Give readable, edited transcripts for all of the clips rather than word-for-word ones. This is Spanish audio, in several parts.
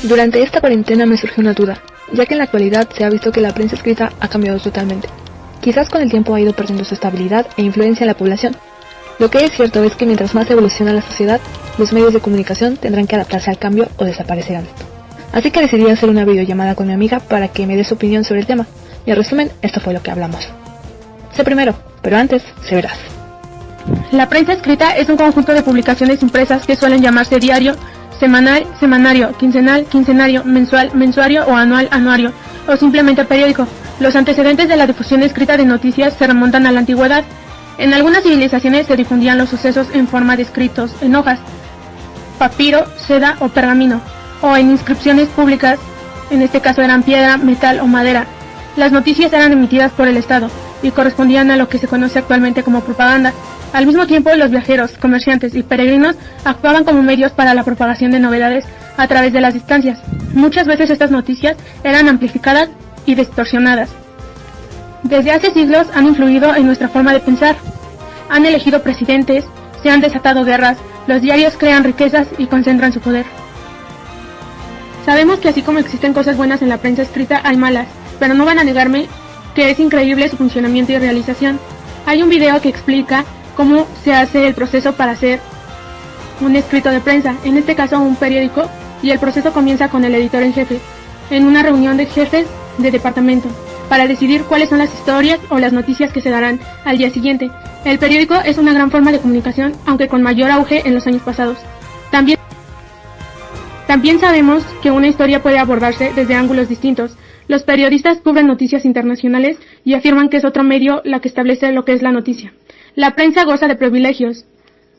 Durante esta cuarentena me surgió una duda, ya que en la actualidad se ha visto que la prensa escrita ha cambiado totalmente. Quizás con el tiempo ha ido perdiendo su estabilidad e influencia en la población. Lo que es cierto es que mientras más evoluciona la sociedad, los medios de comunicación tendrán que adaptarse al cambio o desaparecerán. Así que decidí hacer una videollamada con mi amiga para que me dé su opinión sobre el tema, y en resumen, esto fue lo que hablamos. Sé primero, pero antes, sé verás. La prensa escrita es un conjunto de publicaciones impresas que suelen llamarse diario, semanal, semanario, quincenal, quincenario, mensual, mensuario o anual, anuario, o simplemente periódico. Los antecedentes de la difusión escrita de noticias se remontan a la antigüedad. En algunas civilizaciones se difundían los sucesos en forma de escritos en hojas, papiro, seda o pergamino, o en inscripciones públicas, en este caso eran piedra, metal o madera. Las noticias eran emitidas por el Estado y correspondían a lo que se conoce actualmente como propaganda. Al mismo tiempo, los viajeros, comerciantes y peregrinos actuaban como medios para la propagación de novedades a través de las distancias. Muchas veces estas noticias eran amplificadas y distorsionadas. Desde hace siglos han influido en nuestra forma de pensar. Han elegido presidentes, se han desatado guerras, los diarios crean riquezas y concentran su poder. Sabemos que así como existen cosas buenas en la prensa escrita, hay malas, pero no van a negarme que es increíble su funcionamiento y realización. Hay un video que explica cómo se hace el proceso para hacer un escrito de prensa, en este caso un periódico, y el proceso comienza con el editor en jefe, en una reunión de jefes de departamento, para decidir cuáles son las historias o las noticias que se darán al día siguiente. El periódico es una gran forma de comunicación, aunque con mayor auge en los años pasados. También sabemos que una historia puede abordarse desde ángulos distintos. Los periodistas cubren noticias internacionales y afirman que es otro medio la que establece lo que es la noticia. La prensa goza de privilegios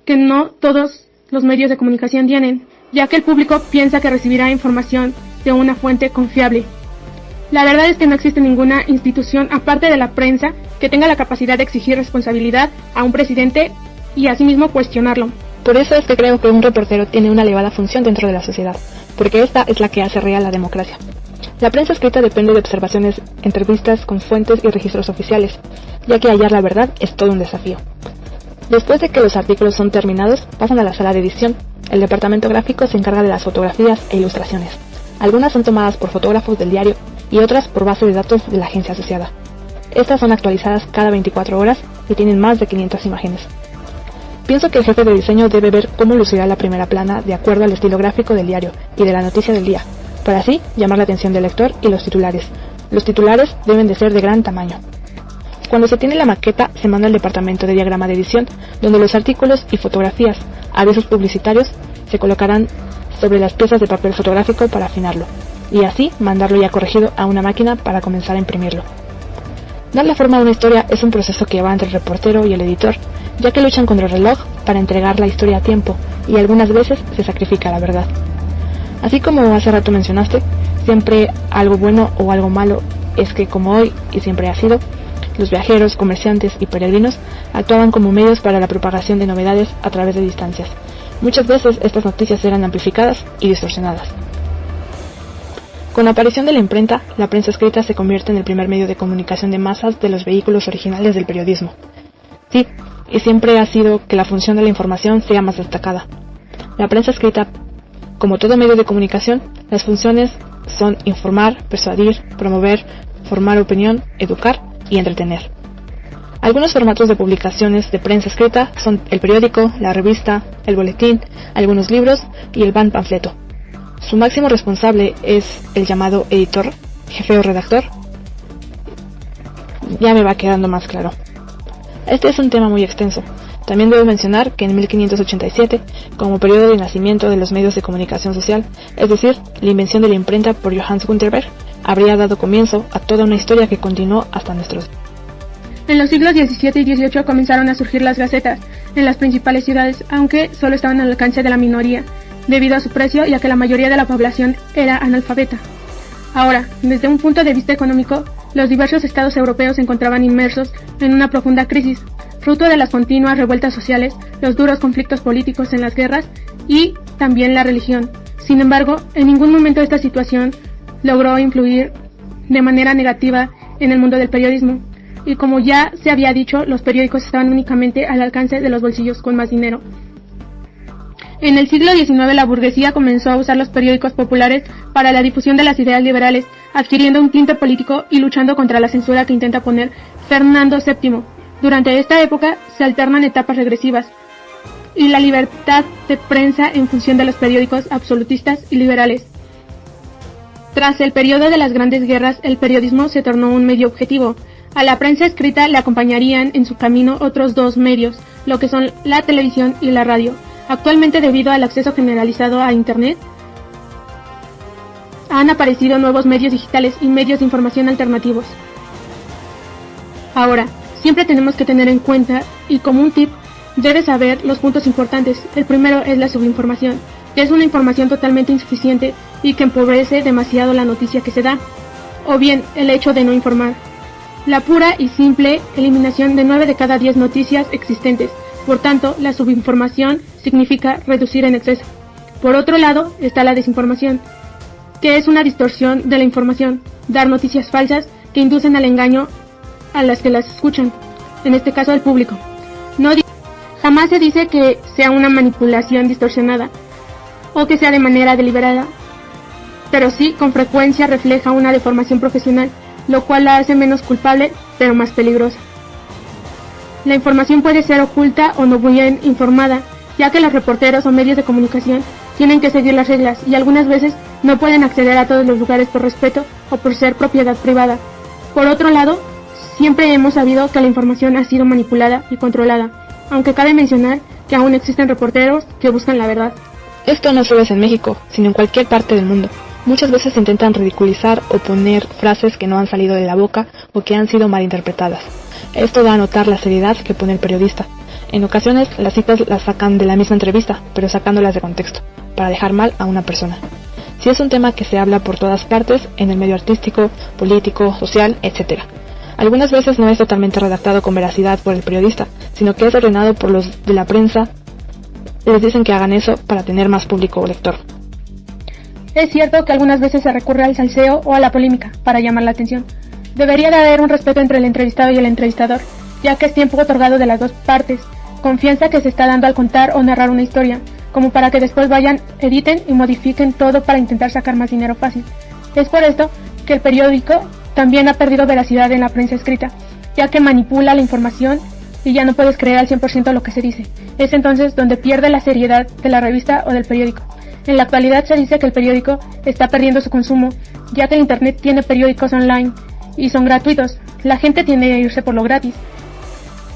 que no todos los medios de comunicación tienen, ya que el público piensa que recibirá información de una fuente confiable. La verdad es que no existe ninguna institución aparte de la prensa que tenga la capacidad de exigir responsabilidad a un presidente y asimismo cuestionarlo. Por eso es que creo que un reportero tiene una elevada función dentro de la sociedad, porque esta es la que hace real la democracia. La prensa escrita depende de observaciones, entrevistas con fuentes y registros oficiales, ya que hallar la verdad es todo un desafío. Después de que los artículos son terminados, pasan a la sala de edición. El departamento gráfico se encarga de las fotografías e ilustraciones. Algunas son tomadas por fotógrafos del diario y otras por base de datos de la agencia asociada. Estas son actualizadas cada 24 horas y tienen más de 500 imágenes. Pienso que el jefe de diseño debe ver cómo lucirá la primera plana de acuerdo al estilo gráfico del diario y de la noticia del día, para así llamar la atención del lector y los titulares. Los titulares deben de ser de gran tamaño. Cuando se tiene la maqueta, se manda al departamento de diagrama de edición, donde los artículos y fotografías, avisos publicitarios, se colocarán sobre las piezas de papel fotográfico para afinarlo, y así mandarlo ya corregido a una máquina para comenzar a imprimirlo. Darle forma a una historia es un proceso que va entre el reportero y el editor, ya que luchan contra el reloj para entregar la historia a tiempo, y algunas veces se sacrifica la verdad. Así como hace rato mencionaste, siempre algo bueno o algo malo es que, como hoy y siempre ha sido, los viajeros, comerciantes y peregrinos actuaban como medios para la propagación de novedades a través de distancias. Muchas veces estas noticias eran amplificadas y distorsionadas. Con la aparición de la imprenta, la prensa escrita se convierte en el primer medio de comunicación de masas de los vehículos originales del periodismo. Sí, y siempre ha sido que la función de la información sea más destacada. La prensa escrita, como todo medio de comunicación, las funciones son informar, persuadir, promover, formar opinión, educar y entretener. Algunos formatos de publicaciones de prensa escrita son el periódico, la revista, el boletín, algunos libros y el panfleto. Su máximo responsable es el llamado editor, jefe o redactor. Ya me va quedando más claro. Este es un tema muy extenso. También debo mencionar que en 1587, como periodo de nacimiento de los medios de comunicación social, es decir, la invención de la imprenta por Johannes Gutenberg, habría dado comienzo a toda una historia que continuó hasta nuestros días. En los siglos XVII y XVIII comenzaron a surgir las gacetas en las principales ciudades, aunque solo estaban al alcance de la minoría, debido a su precio y a que la mayoría de la población era analfabeta. Ahora, desde un punto de vista económico, los diversos estados europeos se encontraban inmersos en una profunda crisis, fruto de las continuas revueltas sociales, los duros conflictos políticos en las guerras y también la religión. Sin embargo, en ningún momento esta situación logró influir de manera negativa en el mundo del periodismo. Y como ya se había dicho, los periódicos estaban únicamente al alcance de los bolsillos con más dinero. En el siglo XIX la burguesía comenzó a usar los periódicos populares para la difusión de las ideas liberales, adquiriendo un tinte político y luchando contra la censura que intenta poner Fernando VII. Durante esta época se alternan etapas regresivas y la libertad de prensa en función de los periódicos absolutistas y liberales. Tras el periodo de las grandes guerras, el periodismo se tornó un medio objetivo. A la prensa escrita le acompañarían en su camino otros dos medios, lo que son la televisión y la radio. Actualmente, debido al acceso generalizado a Internet, han aparecido nuevos medios digitales y medios de información alternativos. Ahora, siempre tenemos que tener en cuenta, y como un tip, debes saber los puntos importantes. El primero es la subinformación, que es una información totalmente insuficiente y que empobrece demasiado la noticia que se da, o bien el hecho de no informar. La pura y simple eliminación de 9 de cada 10 noticias existentes. Por tanto, la subinformación significa reducir en exceso. Por otro lado, está la desinformación, que es una distorsión de la información, dar noticias falsas que inducen al engaño a las que las escuchan, en este caso al público. Jamás se dice que sea una manipulación distorsionada o que sea de manera deliberada, pero sí con frecuencia refleja una deformación profesional, lo cual la hace menos culpable, pero más peligrosa. La información puede ser oculta o no bien informada, ya que los reporteros o medios de comunicación tienen que seguir las reglas y algunas veces no pueden acceder a todos los lugares por respeto o por ser propiedad privada. Por otro lado, siempre hemos sabido que la información ha sido manipulada y controlada, aunque cabe mencionar que aún existen reporteros que buscan la verdad. Esto no solo es en México, sino en cualquier parte del mundo. Muchas veces intentan ridiculizar o poner frases que no han salido de la boca o que han sido malinterpretadas. Esto da a notar la seriedad que pone el periodista. En ocasiones las citas las sacan de la misma entrevista, pero sacándolas de contexto, para dejar mal a una persona. Si es un tema que se habla por todas partes, en el medio artístico, político, social, etc. Algunas veces no es totalmente redactado con veracidad por el periodista, sino que es ordenado por los de la prensa. Les dicen que hagan eso para tener más público o lector. Es cierto que algunas veces se recurre al salseo o a la polémica para llamar la atención. Debería de haber un respeto entre el entrevistado y el entrevistador, ya que es tiempo otorgado de las dos partes, confianza que se está dando al contar o narrar una historia, como para que después vayan, editen y modifiquen todo para intentar sacar más dinero fácil. Es por esto que el periódico también ha perdido veracidad en la prensa escrita, ya que manipula la información y ya no puedes creer al 100% lo que se dice. Es entonces donde pierde la seriedad de la revista o del periódico. En la actualidad se dice que el periódico está perdiendo su consumo, ya que el Internet tiene periódicos online y son gratuitos. La gente tiende a irse por lo gratis.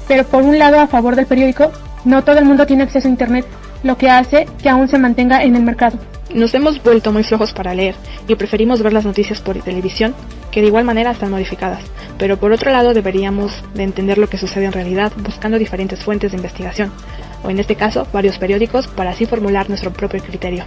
Pero por un lado, a favor del periódico, no todo el mundo tiene acceso a Internet, lo que hace que aún se mantenga en el mercado. Nos hemos vuelto muy flojos para leer y preferimos ver las noticias por televisión, que de igual manera están modificadas. Pero por otro lado deberíamos de entender lo que sucede en realidad buscando diferentes fuentes de investigación, o en este caso varios periódicos, para así formular nuestro propio criterio.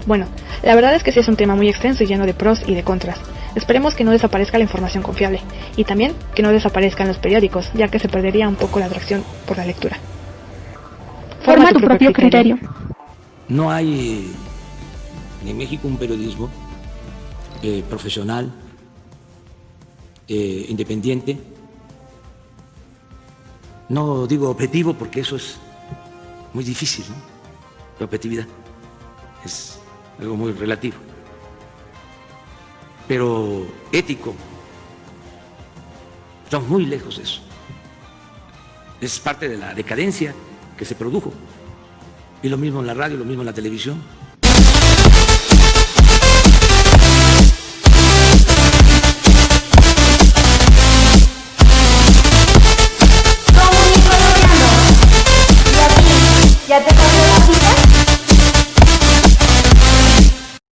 Bueno, la verdad es que sí es un tema muy extenso y lleno de pros y de contras. Esperemos que no desaparezca la información confiable, y también que no desaparezcan los periódicos, ya que se perdería un poco la atracción por la lectura. Forma tu propio criterio. No hay en México un periodismo profesional, independiente. No digo objetivo porque eso es muy difícil, ¿no? La objetividad es algo muy relativo. Pero ético, estamos muy lejos de eso. Es parte de la decadencia que se produjo. Y lo mismo en la radio, lo mismo en la televisión.